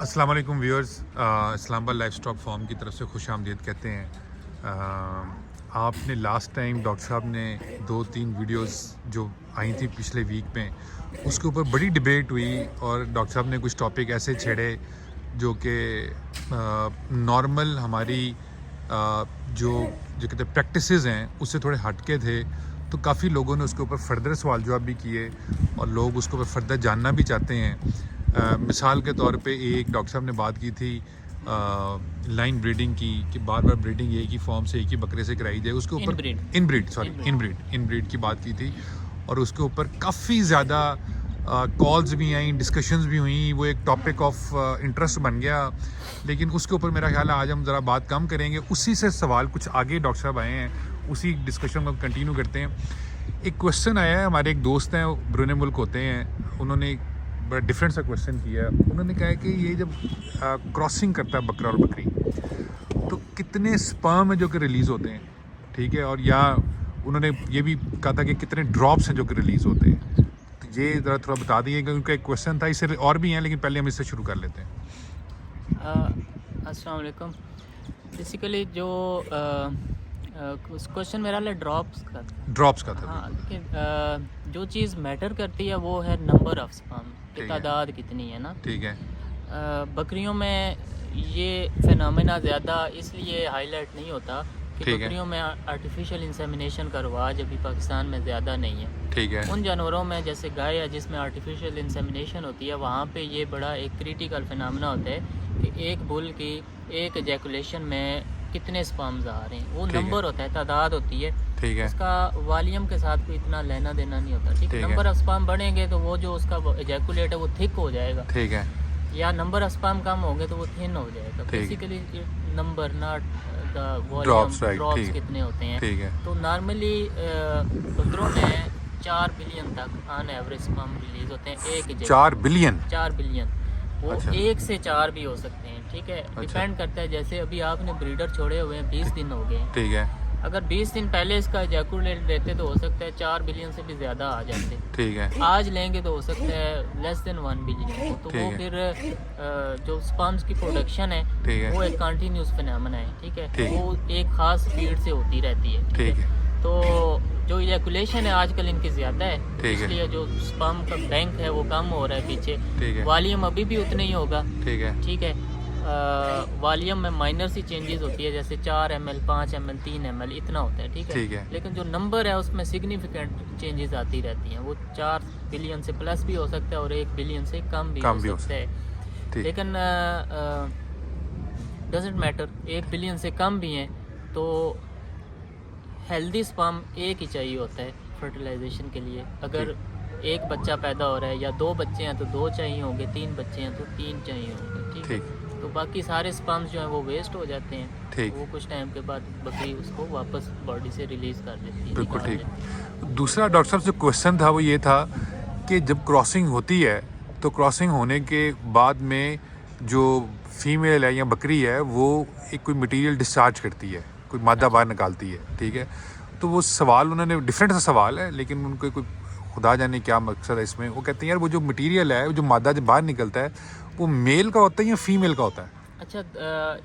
अस्सलाम वालेकुम viewers, Islamabad livestock farm की तरफ से खुश आमदीद कहते हैं। आपने लास्ट टाइम डॉक्टर साहब ने 2-3 वीडियोस जो आई थी पिछले वीक में, उसके ऊपर बड़ी डिबेट हुई और डॉक्टर साहब ने कुछ टॉपिक ऐसे छेड़े जो कि नॉर्मल हमारी जो जो कहते हैं प्रैक्टिसेस हैं उससे थोड़े हटके थे। तो काफ़ी लोगों ने उसके ऊपर फर्दर सवाल जवाब भी किए और लोग उसके ऊपर फर्दर जानना भी चाहते हैं। मिसाल के तौर पे एक डॉक्टर साहब ने बात की थी लाइन ब्रीडिंग की, कि बार बार ब्रीडिंग एक ही फॉर्म से एक ही बकरे से कराई जाए। उसके ऊपर इनब्रीड की बात की थी और उसके ऊपर काफ़ी ज़्यादा कॉल्स भी आई, डिस्कशंस भी हुई, वो एक टॉपिक ऑफ इंटरेस्ट बन गया। लेकिन उसके ऊपर मेरा ख्याल है आज हम ज़रा बात कम करेंगे, उसी से सवाल कुछ आगे डॉक्टर साहब आए हैं, उसी डिस्कशन को कंटिन्यू करते हैं। एक क्वेश्चन आया है, हमारे एक दोस्त हैं बैरून मुल्क होते हैं, उन्होंने बड़ा डिफरेंट सा क्वेश्चन किया। उन्होंने कहा है कि ये जब क्रॉसिंग करता है बकरा और बकरी तो कितने स्पर्म है जो कि रिलीज़ होते हैं, ठीक है, और या उन्होंने ये भी कहा था कि कितने ड्रॉप्स हैं जो कि रिलीज़ होते हैं। तो ये ज़रा थोड़ा बता दिए, क्योंकि एक क्वेश्चन था, इससे और भी हैं लेकिन पहले हम इससे शुरू कर लेते हैं। अस्सलाम वालेकुम। बेसिकली जो क्वेश्चन मेरा ड्रॉप्स का था। हाँ, लेकिन जो चीज़ मैटर करती है वो है नंबर ऑफ स्पर्म की तादाद कितनी है ना। ठीक है। बकरियों में ये फिनोमेना ज़्यादा इसलिए हाईलाइट नहीं होता कि बकरियों में आर्टिफिशियल इंसेमिनेशन का रवाज अभी पाकिस्तान में ज़्यादा नहीं है। ठीक है। उन जानवरों में जैसे गाय है जिसमें आर्टिफिशियल इंसेमिनेशन होती है, वहाँ पे ये बड़ा एक क्रिटिकल फिनोमेना होता है कि एक बुल की एक एजैकुलेशन में कितने स्पर्म्स आ रहे हैं, वो नंबर होता है, तादाद होती है। ठीक है। उसका वॉल्यूम के साथ कोई इतना लेना देना नहीं होता। ठीक है। नंबर ऑफ स्पर्म बढ़ेंगे तो वो जो उसका एजैकुलेट है वो थिक हो जाएगा। ठीक है। या नंबर ऑफ स्पर्म कम होंगे तो वो थिन हो जाएगा। Basically number not the volume, drops कितने होते हैं। ठीक है। तो नॉर्मली बकरों में 4 बिलियन तक ऑन एवरेज स्पर्म रिलीज होते हैं एक 4 बिलियन वो अच्छा। 1 से 4 भी हो सकते हैं। ठीक है। डिपेंड करता है, जैसे अभी आपने ब्रीडर छोड़े हुए हैं 20 दिन हो गए। ठीक है। अगर 20 दिन पहले इसका एजैकुलेट देते तो हो सकता है 4 बिलियन से भी ज़्यादा आ जाते। ठीक है। आज लेंगे तो हो सकता है लेस देन 1 बिलियन। तो वो फिर जो स्पर्म्स की प्रोडक्शन है वो एक कंटिन्यूस फिनोमेना है। ठीक है। वो एक ख़ास स्पीड से होती रहती है। ठीक है। तो जो इजैकुलेशन है आजकल इनकी ज़्यादा है, इसलिए जो स्पर्म का बैंक है वो कम हो रहा है पीछे। वॉल्यूम अभी भी उतना ही होगा। ठीक है। वॉल्यूम में माइनर सी चेंजेस होती है, जैसे 4 ml, 5 ml, 3 ml इतना होता है। ठीक है। लेकिन जो नंबर है उसमें सिग्निफिकेंट चेंजेस आती रहती हैं। वो 4 बिलियन से प्लस भी हो सकता है और 1 बिलियन से कम भी हो सकता है। लेकिन डजेंट मैटर, 1 बिलियन से कम भी हैं तो हेल्दी स्पर्म एक ही चाहिए होता है फर्टिलाइजेशन के लिए। अगर एक बच्चा पैदा हो रहा है या 2 बच्चे हैं तो 2 चाहिए होंगे, 3 बच्चे हैं तो 3 चाहिए होंगे। ठीक है। तो बाकी सारे स्पर्म्स जो हैं वो वेस्ट हो जाते हैं। वो कुछ टाइम के बाद बकरी उसको वापस बॉडी से रिलीज कर देती है। बिल्कुल ठीक। दूसरा डॉक्टर साहब से क्वेश्चन था वो ये था कि जब क्रॉसिंग होती है तो क्रॉसिंग होने के बाद में जो फीमेल है या बकरी है वो एक कोई मटेरियल डिस्चार्ज करती है, कोई मादा बाहर निकालती है। ठीक है। तो वो सवाल उन्होंने डिफरेंट सा सवाल है, लेकिन उनको कोई खुदा जाने क्या मकसद है इसमें। वो कहते हैं यार वो जो मटेरियल है, जो मादा जब बाहर निकलता है वो मेल का होता है या फीमेल का होता है? अच्छा,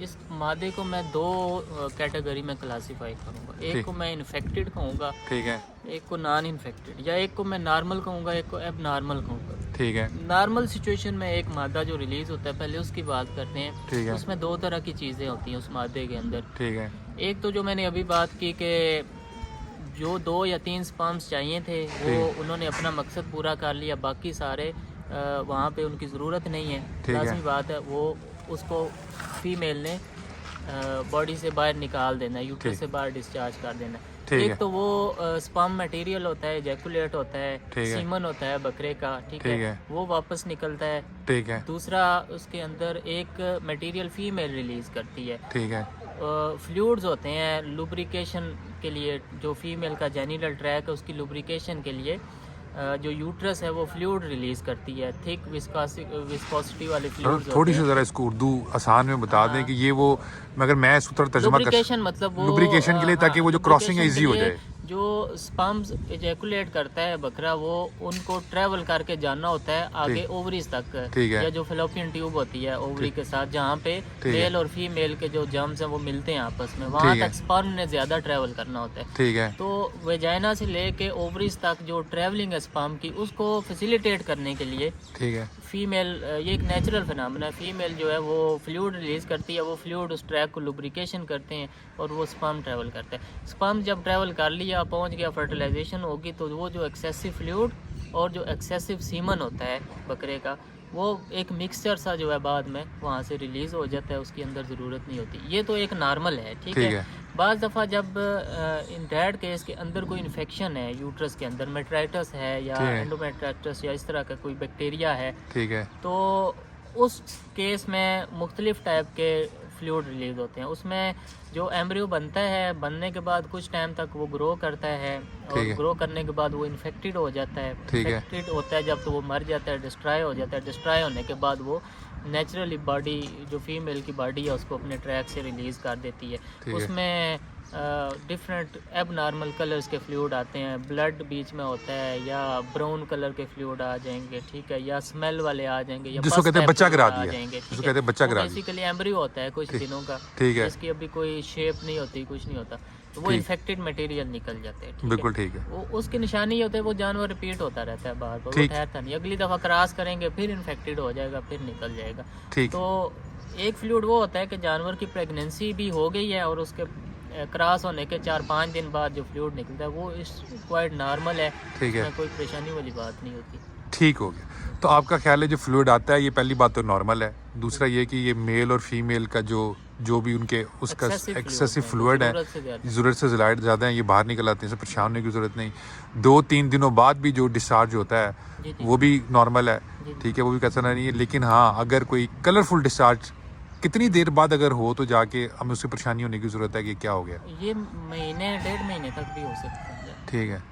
इस मादे को मैं 2 कैटेगरी में क्लासीफाई करूँगा। एक को मैं इन्फेक्टेड कहूँगा। ठीक है। एक को नॉन इन्फेक्टेड, या एक को मैं नॉर्मल कहूँगा, एक को एब नॉर्मल कहूँगा। ठीक है। नॉर्मल सिचुएशन में एक मादा जो रिलीज होता है, पहले उसकी बात करते हैं। ठीक है। उसमें 2 तरह की चीज़ें होती हैं उस मादे के अंदर। ठीक है। एक तो जो मैंने अभी बात की कि जो 2 या 3 स्पर्म्स चाहिए थे वो उन्होंने अपना मकसद पूरा कर लिया, बाकी सारे वहाँ पे उनकी ज़रूरत नहीं है। लाज़मी बात है वो उसको फीमेल ने बॉडी से बाहर निकाल देना है, यूट्रस से बाहर डिस्चार्ज कर देना है। एक तो वो स्पर्म मटेरियल होता है, एजैकुलेट होता है, सीमन होता है बकरे का। ठीक है। वो वापस निकलता है। ठीक है। दूसरा उसके अंदर एक मटेरियल फीमेल रिलीज करती है। ठीक है। फ्लूइड्स होते हैं लुब्रिकेशन के लिए, जो फीमेल का जेनिटल ट्रैक है उसकी लुब्रिकेशन के लिए जो यूट्रस है वो फ्लूइड रिलीज करती है, थिक विस्कोसिटी वाले फ्लूइड्स। थोड़ी सी जरा इसको उर्दू आसान में बता दें कि ये वो, मगर मैं सूत्र तर्जुमा लुब्रिकेशन मतलब वो लुब्रिकेशन के लिए, ताकि वो जो क्रॉसिंग है इजी हो जाए। जो स्पर्म्स इजैकुलेट करता है बकरा, वो उनको ट्रेवल करके जाना होता है आगे ओवरीज तक, ठीक है। या जो फेलोपियन ट्यूब होती है ओवरी के साथ, जहाँ पे ठीक है। मेल और फीमेल के जो जर्म्स हैं वो मिलते हैं आपस में, वहाँ ठीक है। तक स्पर्म ने ज़्यादा ट्रेवल करना होता है। ठीक है। तो वेजाइना से लेके ओवरीज तक जो ट्रेवलिंग है स्पर्म की, उसको फैसिलिटेट करने के लिए ठीक है। फीमेल, ये एक नेचुरल फिनोमेना है, फीमेल जो है वो फ्लूइड रिलीज़ करती है, वो फ्लूइड उस ट्रैक को लुब्रिकेशन करते हैं और वो स्पर्म ट्रैवल करता है। स्पर्म जब ट्रैवल कर लिया, पहुंच गया, फर्टिलाइजेशन होगी, तो वो जो एक्सेसिव फ्लूइड और जो एक्सेसिव सीमन होता है बकरे का, वो एक मिक्सचर सा जो है बाद में वहाँ से रिलीज़ हो जाता है, उसकी अंदर ज़रूरत नहीं होती। ये तो एक नॉर्मल है, ठीक है। बाज़ दफ़ा जब इन डैड केस के अंदर कोई इन्फेक्शन है यूट्रस के अंदर, मेट्राइटिस है या एंडोमेट्राइटिस या इस तरह का कोई बैक्टीरिया है, ठीक है, तो उस केस में मुख्तलिफ टाइप के फ्लूइड रिलीज होते हैं। उसमें जो एम्ब्रियो बनता है, बनने के बाद कुछ टाइम तक वो ग्रो करता है, और ग्रो करने के बाद वो इन्फेक्टेड हो जाता है। इन्फेक्टेड होता है जब, तो वो मर जाता है, डिस्ट्रॉय हो जाता है। डिस्ट्रॉय होने के बाद वो नेचुरली बॉडी, जो फीमेल की बॉडी है, उसको अपने ट्रैक से रिलीज़ कर देती है। उसमें डिफरेंट एब नॉर्मल कलर्स के फ्लूइड आते हैं, ब्लड बीच में होता है, या ब्राउन कलर के फ्लूइड आ जाएंगे, ठीक है, या स्मेल वाले आ जाएंगे, या जिसको कहते हैं बच्चा गिरा दिया, जिसको कहते हैं बच्चा गिरा दिया। बेसिकली एम्ब्रियो होता है कुछ दिनों का, ठीक है, जिसकी अभी कोई शेप नहीं होती, कुछ नहीं होता, तो वो इन्फेक्टेड मटेरियल निकल जाते हैं, बिल्कुल ठीक है। वो उसकी निशानी ये होता है, वो जानवर रिपीट होता रहता है बार बार, वो ठहरता नहीं, अगली दफ़ा क्रॉस करेंगे फिर इन्फेक्टेड हो जाएगा, फिर निकल जाएगा। तो एक फ्लूइड वो होता है कि जानवर की प्रेगनेंसी भी हो गई है और उसके क्रॉस होने के 4-5 दिन बाद जो फ्लूइड निकलता है वो क्वाइट नॉर्मल है, ठीक है, कोई परेशानी वाली बात नहीं होती। ठीक हो गया। तो आपका ख्याल है जो फ्लूइड आता है, ये पहली बात तो नॉर्मल है, दूसरा ये कि ये मेल और फीमेल का जो भी उनके उसका एक्सेसिव फ्लूइड है, ज़रूरत से ज़्यादा है, ये बाहर निकल आते हैं, इसे परेशान होने की ज़रूरत नहीं। 2-3 दिनों बाद भी जो डिस्चार्ज होता है वो भी नॉर्मल है, ठीक है, वो भी कैसा नहीं है। लेकिन हाँ, अगर कोई कलरफुल डिस्चार्ज कितनी देर बाद अगर हो तो जाके हमें उससे परेशानी होने की ज़रूरत है कि क्या हो गया। ये महीने 1.5 महीने तक भी हो सकता है, ठीक है।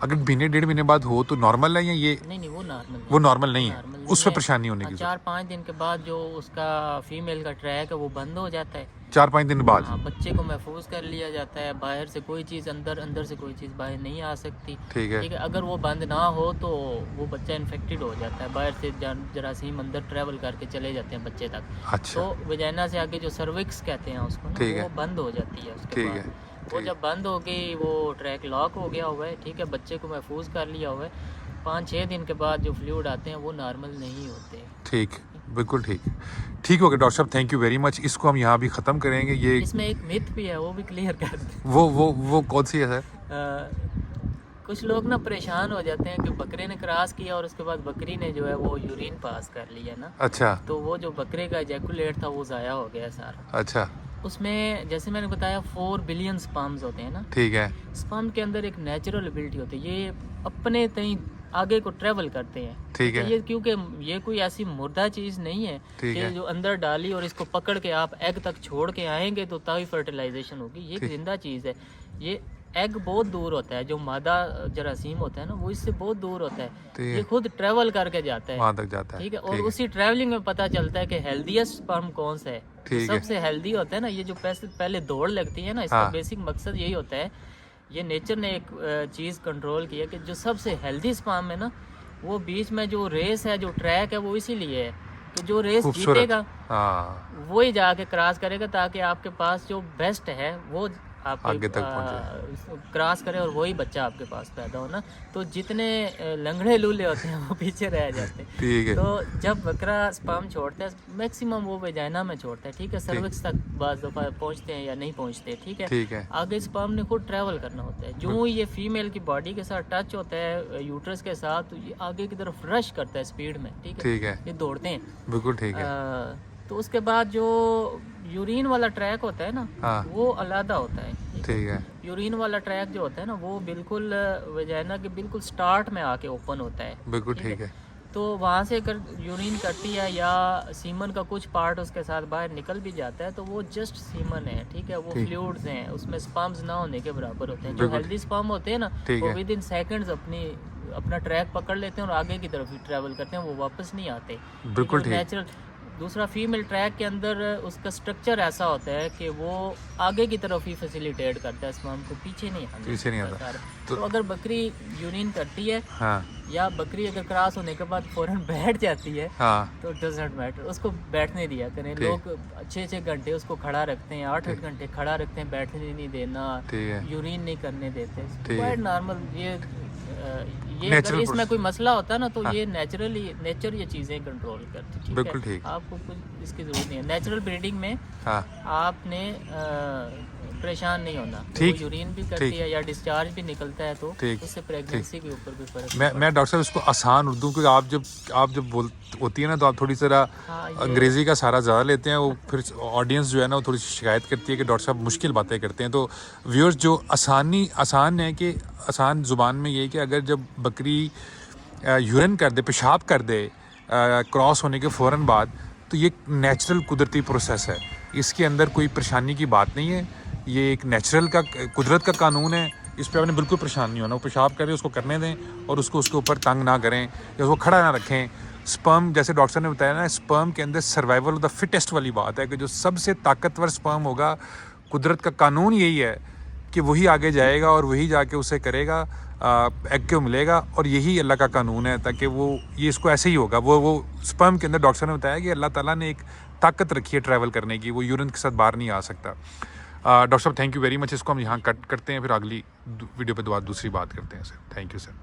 अगर महीने 1.5 महीने बाद हो तो नॉर्मल है या ये? नहीं, वो नॉर्मल नहीं है, उसमें परेशानी होने की। 4-5 दिन के बाद जो उसका फीमेल का ट्रैक है वो बंद हो जाता है। 4-5 दिन बाद बच्चे को महफूज कर लिया जाता है, बाहर से कोई चीज़ अंदर से कोई चीज़ बाहर नहीं आ सकती, ठीक है। अगर वो बंद ना हो तो वो बच्चा इन्फेक्टेड हो जाता है, बाहर से जरासीम अंदर ट्रैवल करके चले जाते हैं बच्चे तक। अच्छा। तो वेजाइना से आगे जो सर्विक्स कहते हैं उसको, वो बंद हो जाती है उसके बाद। वो जब बंद हो गई, वो ट्रैक लॉक हो गया हुआ है, ठीक है, बच्चे को महफूज कर लिया हुआ है, 5-6 दिन के बाद जो फ्लूइड आते हैं वो नॉर्मल नहीं होते। ठीक, बिल्कुल ठीक हो गया डॉक्टर साहब, थैंक यू वेरी मच। इसको हम यहाँ भी ख़त्म करेंगे। ये इसमें एक मिथ भी है, वो भी क्लियर कर दें। वो कौन सी है सर? कुछ लोग ना परेशान हो जाते हैं कि बकरे ने क्रॉस किया और उसके बाद बकरी ने जो है वो यूरिन पास कर लिया ना, अच्छा, तो वो जो बकरे का इजैकुलेट था वो ज़ाया हो गया सारा। अच्छा। उसमें जैसे मैंने बताया 4 बिलियन स्पर्म्स होते हैं ना, ठीक है। स्पर्म के अंदर एक नेचुरल एबिलिटी होती है, ये अपने तई आगे को ट्रेवल करते हैं, ठीक है। ये क्योंकि ये कोई ऐसी मुर्दा चीज़ नहीं है कि जो अंदर डाली और इसको पकड़ के आप एग तक छोड़ के आएंगे तो तभी फर्टिलाइजेशन होगी। ये एक जिंदा चीज़ है। ये एग बहुत दूर होता है, जो मादा जरासीम होता है ना वो इससे बहुत दूर होता है, ये खुद ट्रेवल करके जाता है, वहाँ तक जाता है, ठीक है। और उसी ट्रेवलिंग में पता चलता है कि हेल्दीएस्ट स्पर्म कौन सा है, सबसे हेल्दी होता है ना। ये जो पहले दौड़ लगती है ना, इसका बेसिक मकसद यही होता है। ये नेचर ने एक चीज़ कंट्रोल की है कि जो सबसे हेल्दी स्पर्म है ना, वो बीच में जो रेस है, जो ट्रैक है, वो इसीलिए है कि जो रेस जीतेगा वही जाके क्रॉस करेगा, ताकि आपके पास जो बेस्ट है वो आप आगे तक क्रॉस करें और वही बच्चा आपके पास पैदा हो ना। तो जितने लंगड़े लूले होते हैं वो पीछे रह जाते हैं, ठीक है। तो जब बकरा स्पर्म छोड़ता है, मैक्सिमम वो वेजाइना में छोड़ता है, ठीक है। सर्विक्स तक बाज़ दफ़ा पहुंचते हैं या नहीं पहुंचते, ठीक है। आगे स्पर्म ने खुद ट्रैवल करना होता है। जो ये फीमेल की बॉडी के साथ टच होता है यूट्रस के साथ, तो ये आगे की तरफ रश करता है स्पीड में, ठीक है। ये दौड़ते हैं, बिल्कुल ठीक है। तो उसके बाद जो यूरिन वाला ट्रैक होता है ना, वो अलग होता है, ठीक है। यूरिन वाला ट्रैक जो होता है ना, वो बिल्कुल वेजाइना के बिल्कुल स्टार्ट में आके ओपन होता है, बिल्कुल ठीक है। तो वहाँ से अगर यूरिन करती है या सीमन का कुछ पार्ट उसके साथ बाहर निकल भी जाता है, तो वो जस्ट सीमन है, ठीक है। वो फ्लूइड्स हैं, उसमें स्पर्म्स ना होने के बराबर होते हैं। जो हेल्दी स्पर्म होते हैं ना, वो विद इन सेकेंड्स अपना ट्रैक पकड़ लेते हैं और आगे की तरफ ही ट्रैवल करते हैं, वो वापस नहीं आते, बिल्कुल नेचुरल। दूसरा फीमेल ट्रैक के अंदर उसका स्ट्रक्चर ऐसा होता है कि वो आगे की तरफ ही फैसिलिटेट करता है स्पर्म को, पीछे नहीं आता। पीछे नहीं आता। तो अगर बकरी यूरिन करती है, हाँ या बकरी अगर क्रॉस होने के बाद फौरन बैठ जाती है, हाँ तो डजंट मैटर, उसको बैठने दिया करें। लोग 6-6 घंटे उसको खड़ा रखते हैं, 8-8 घंटे खड़ा रखते हैं, बैठने नहीं देना, ठीक है, यूरिन नहीं करने देते। ठीक है। नॉर्मल ये अगर Natural इसमें कोई मसला होता ना, तो ये नेचर ये चीज़ें कंट्रोल करती, ठीक बिल्कुल है। ठीक। आपको कुछ इसकी ज़रूरत नहीं है। नेचुरल ब्रीडिंग में हाँ आपने परेशान नहीं होना। ठीक, वो यूरिन भी करती ठीक। है या डिस्चार्ज भी निकलता है, तो ठीक, उससे प्रेगनेंसी के ऊपर भी फर्क मैं डॉक्टर साहब इसको आसान उर्दू, क्योंकि आप जब बोल होती है ना, तो आप थोड़ी ज़रा अंग्रेज़ी का सहारा ज़्यादा लेते हैं, वो फिर ऑडियंस जो है ना वो थोड़ी सी शिकायत करती है कि डॉक्टर साहब मुश्किल बातें करते हैं। तो व्यूअर्स, जो आसान है कि आसान ज़ुबान में ये है कि अगर जब बकरी यूरिन कर दे, पेशाब कर दे क्रॉस होने के फ़ौरन बाद, तो ये नेचुरल कुदरती प्रोसेस है, इसके अंदर कोई परेशानी की बात नहीं है। ये एक नेचुरल का कुदरत का कानून है, इस पर आपने बिल्कुल परेशान नहीं होना। वो पेशाब करें, उसको करने दें, और उसको उसके ऊपर तंग ना करें या उसको खड़ा ना रखें। स्पर्म, जैसे डॉक्टर ने बताया ना, स्पर्म के अंदर सर्वाइवल ऑफ द फिटेस्ट वाली बात है कि जो सबसे ताकतवर स्पर्म होगा, कुदरत का कानून यही है कि वही आगे जाएगा और वही जाके उसे करेगा, एग को मिलेगा, और यही अल्लाह का कानून है, ताकि वो ये इसको ऐसे ही होगा। वो स्पर्म के अंदर डॉक्टर ने बताया कि अल्लाह ताला ने एक ताकत रखी है ट्रैवल करने की, वो यूरिन के साथ बाहर नहीं आ सकता। डॉक्टर साहब थैंक यू वेरी मच। इसको हम यहाँ कट करते हैं, फिर अगली वीडियो पे दूसरी बात करते हैं सर। Thank you sir.